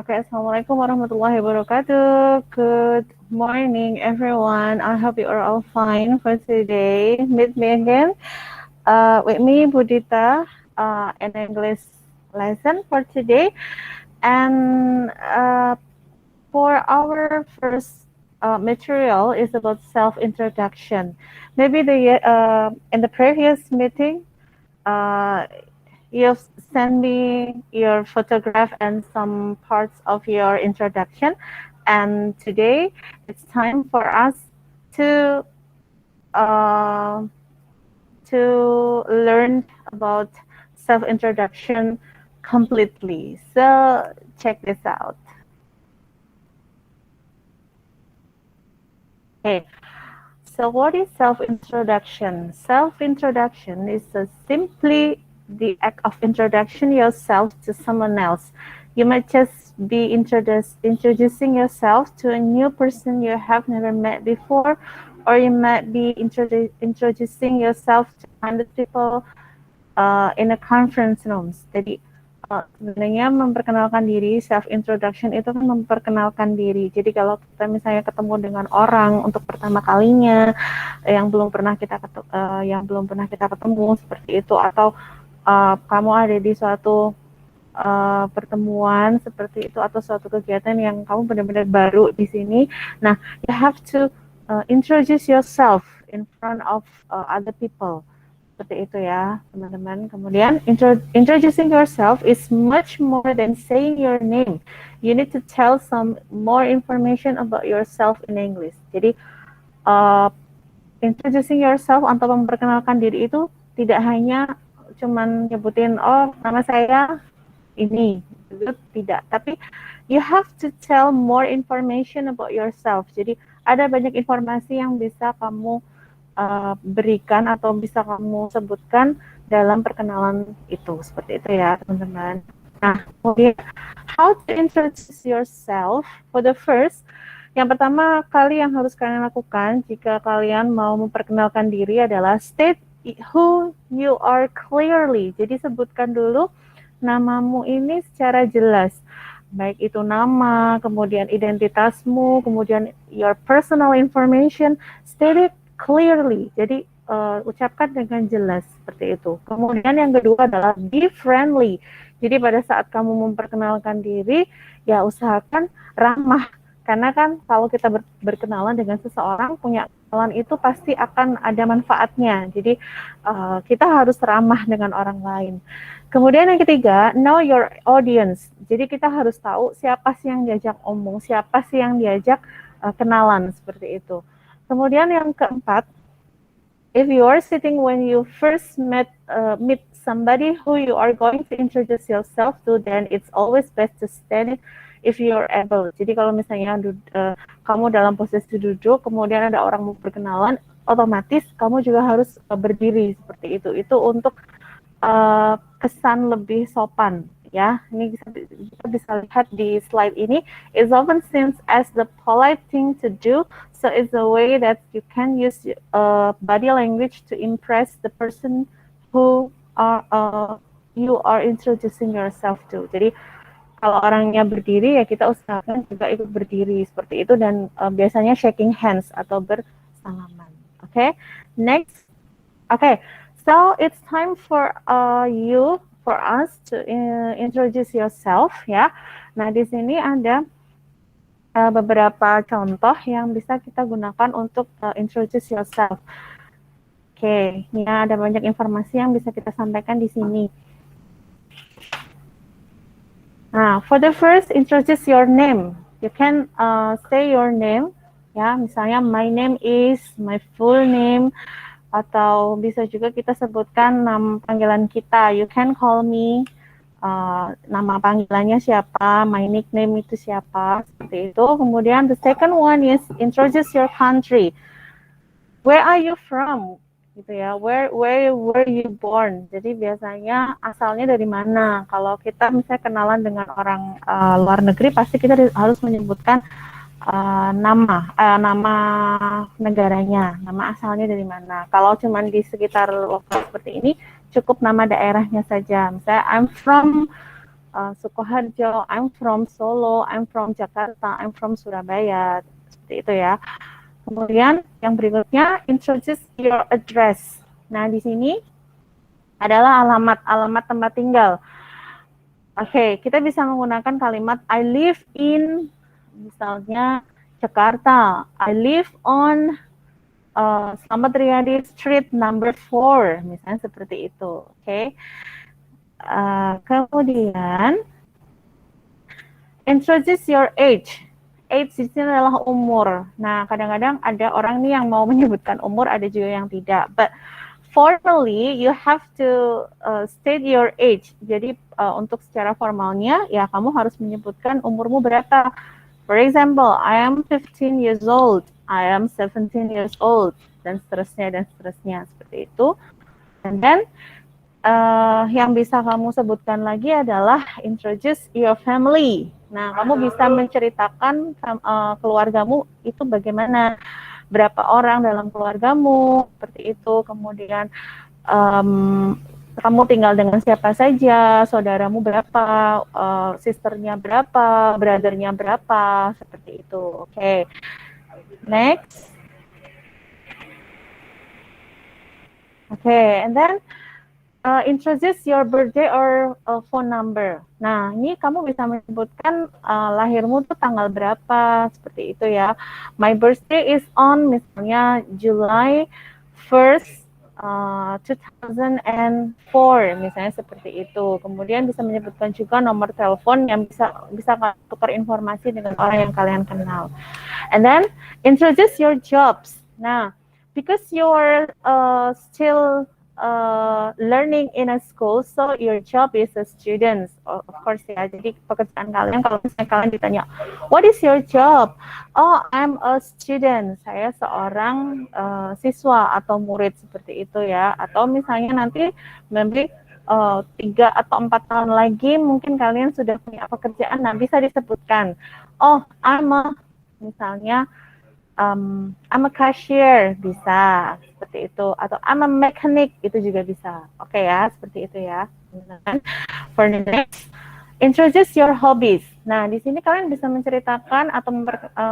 Okay, Assalamualaikum warahmatullahi wabarakatuh. Good morning, everyone. I hope you are all fine for today. Meet me again with me, Budita, an English lesson for today. And for our first material is about self-introduction. Maybe in the previous meeting, uh, you've sent me your photograph and some parts of your introduction. And today it's time for us to uh, learn about self-introduction completely. So check this out. Okay. So what is self-introduction? Self-introduction is simply the act of introduction yourself to someone else. You might just be introducing yourself to a new person you have never met before, or you might be introducing yourself to 100 people in a conference rooms. Jadi sebenarnya memperkenalkan diri, self introduction itu kan memperkenalkan diri. Jadi kalau kita misalnya ketemu dengan orang untuk pertama kalinya yang belum pernah kita ketemu seperti itu, atau kamu ada di suatu pertemuan seperti itu atau suatu kegiatan yang kamu benar-benar baru di sini. Nah, you have to introduce yourself in front of other people. Seperti itu ya, teman-teman. Kemudian, introducing yourself is much more than saying your name. You need to tell some more information about yourself in English. Jadi, introducing yourself atau memperkenalkan diri itu tidak hanya cuman nyebutin, oh nama saya ini, itu tidak. Tapi, you have to tell more information about yourself. Jadi, ada banyak informasi yang bisa kamu berikan atau bisa kamu sebutkan dalam perkenalan itu, seperti itu ya teman-teman. Nah, kemudian how to introduce yourself. For the first, yang pertama kali yang harus kalian lakukan jika kalian mau memperkenalkan diri adalah state who you are clearly. Jadi sebutkan dulu namamu ini secara jelas. Baik itu nama, kemudian identitasmu, kemudian your personal information, state it clearly. Jadi ucapkan dengan jelas seperti itu. Kemudian yang kedua adalah be friendly. Jadi pada saat kamu memperkenalkan diri, ya usahakan ramah. Karena kan kalau kita berkenalan dengan seseorang, punya kenalan itu pasti akan ada manfaatnya. Jadi kita harus ramah dengan orang lain. Kemudian yang ketiga, know your audience. Jadi kita harus tahu siapa sih yang diajak omong, siapa sih yang diajak kenalan, seperti itu. Kemudian yang keempat, if you are sitting when you first meet somebody who you are going to introduce yourself to, then it's always best to stand it if you are able. Jadi kalau misalnya kamu dalam posisi duduk, kemudian ada orang mau berkenalan, otomatis kamu juga harus berdiri seperti itu. Itu untuk kesan lebih sopan. Ya, ini kita bisa lihat di slide ini. It's often seen as the polite thing to do, so it's a way that you can use body language to impress the person who you are introducing yourself to. Jadi kalau orangnya berdiri ya kita usahakan juga ikut berdiri seperti itu, dan biasanya shaking hands atau bersalaman. Okay, next. Okay, so it's time for for us to introduce yourself ya. Nah, di sini ada beberapa contoh yang bisa kita gunakan untuk introduce yourself. Oke, ini ada banyak informasi yang bisa kita sampaikan di sini. Nah, for the first, introduce your name. You can say your name ya. Misalnya my name is, my full name, atau bisa juga kita sebutkan nama panggilan kita. You can call me, nama panggilannya siapa, my nickname itu siapa, seperti itu. Kemudian the second one is introduce your country. Where are you from? Gitu ya. Where were you born? Jadi biasanya asalnya dari mana? Kalau kita misalnya kenalan dengan orang luar negeri, pasti kita harus menyebutkan nama negaranya, nama asalnya dari mana. Kalau cuma di sekitar lokal seperti ini, cukup nama daerahnya saja. Misalnya I'm from Sukoharjo, I'm from Solo, I'm from Jakarta, I'm from Surabaya. Seperti itu ya. Kemudian yang berikutnya, introduce your address. Nah, di sini adalah alamat tempat tinggal. Oke, kita bisa menggunakan kalimat I live in, misalnya Jakarta. I live on Slamet Riyadi Street number 4, misalnya seperti itu. Oke. Kemudian introduce your age. Age di sini adalah umur. Nah, kadang-kadang ada orang nih yang mau menyebutkan umur, ada juga yang tidak. But formally, you have to state your age. Jadi untuk secara formalnya, ya kamu harus menyebutkan umurmu berapa. For example, I am 15 years old, I am 17 years old, dan seterusnya, seperti itu. And then, yang bisa kamu sebutkan lagi adalah introduce your family. Nah, kamu bisa menceritakan keluargamu itu bagaimana, berapa orang dalam keluargamu, seperti itu. Kemudian kamu tinggal dengan siapa saja, saudaramu berapa, sisternya berapa, brothernya berapa, seperti itu. Oke. Next. And then introduce your birthday or phone number. Nah, ini kamu bisa menyebutkan lahirmu tuh tanggal berapa, seperti itu ya. My birthday is on, misalnya July 1st, 2004, misalnya seperti itu. Kemudian bisa menyebutkan juga nomor telepon yang bisa tukar informasi dengan orang yang kalian kenal. And then introduce your jobs. Nah, because you're still learning in a school, so your job is a student, of course ya. Jadi pekerjaan kalian, kalau misalnya kalian ditanya, what is your job? Oh, I'm a student. Saya seorang siswa atau murid, seperti itu ya. Atau misalnya nanti maybe 3 atau 4 tahun lagi mungkin kalian sudah punya pekerjaan, nah bisa disebutkan, oh, misalnya I'm a cashier, bisa seperti itu, atau I'm a mechanic, itu juga bisa. Oke ya, seperti itu ya. For the next, introduce your hobbies. Nah, di sini kalian bisa menceritakan atau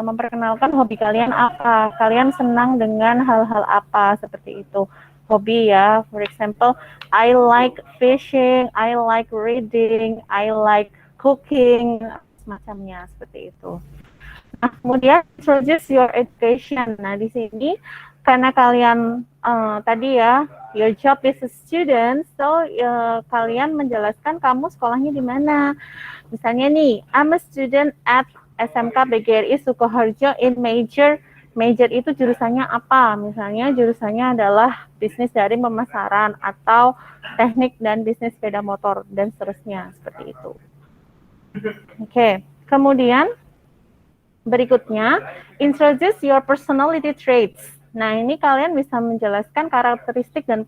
memperkenalkan hobi kalian apa, kalian senang dengan hal-hal apa, seperti itu. Hobi ya, for example, I like fishing, I like reading, I like cooking, semacamnya seperti itu. Nah, kemudian introduce your education. Nah, di sini karena kalian tadi ya, your job is a student, so kalian menjelaskan kamu sekolahnya di mana. Misalnya nih, I'm a student at SMK BGRI Sukoharjo in major itu jurusannya apa? Misalnya jurusannya adalah bisnis dari pemasaran atau teknik dan bisnis sepeda motor dan seterusnya, seperti itu. Oke, kemudian berikutnya, introduce your personality traits. Nah, ini kalian bisa menjelaskan karakteristik dan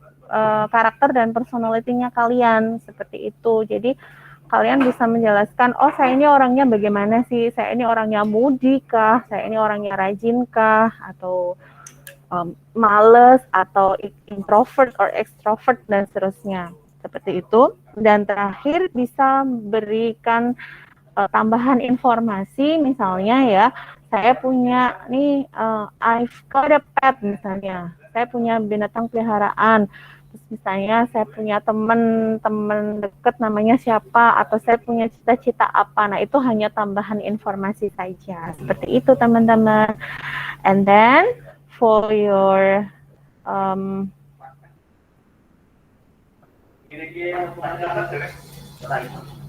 karakter dan personality-nya kalian, seperti itu. Jadi, kalian bisa menjelaskan, oh saya ini orangnya bagaimana sih? Saya ini orangnya moody kah? Saya ini orangnya rajin kah? Atau males? Atau introvert or extrovert dan seterusnya. Seperti itu. Dan terakhir, bisa berikan tambahan informasi, misalnya ya, saya punya nih I've got a pet, misalnya saya punya binatang peliharaan, terus misalnya saya punya teman dekat namanya siapa, atau saya punya cita-cita apa. Nah, itu hanya tambahan informasi saja, seperti itu teman-teman. And then for your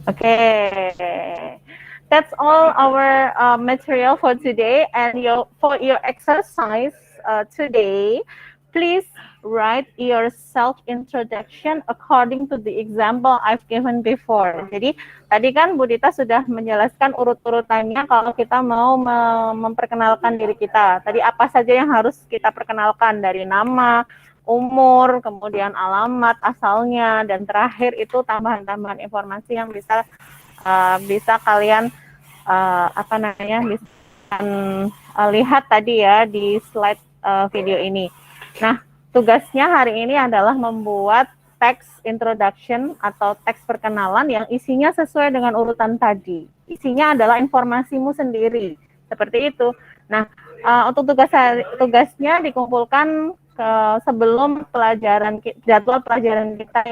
okay, that's all our material for today. And for your exercise today, please write your self-introduction according to the example I've given before. Jadi tadi kan Bu Dita sudah menjelaskan urut-urutannya kalau kita mau memperkenalkan diri kita. Tadi apa saja yang harus kita perkenalkan, dari nama, umur, kemudian alamat asalnya, dan terakhir itu tambahan-tambahan informasi yang bisa kalian bisa lihat tadi ya di slide video ini. Nah, tugasnya hari ini adalah membuat teks introduction atau teks perkenalan yang isinya sesuai dengan urutan tadi. Isinya adalah informasimu sendiri, seperti itu. Nah, untuk tugasnya dikumpulkan sebelum jadwal pelajaran kita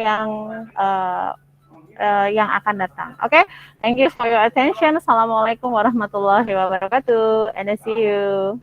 yang akan datang. Oke, thank you for your attention. Assalamualaikum warahmatullahi wabarakatuh, and I see you.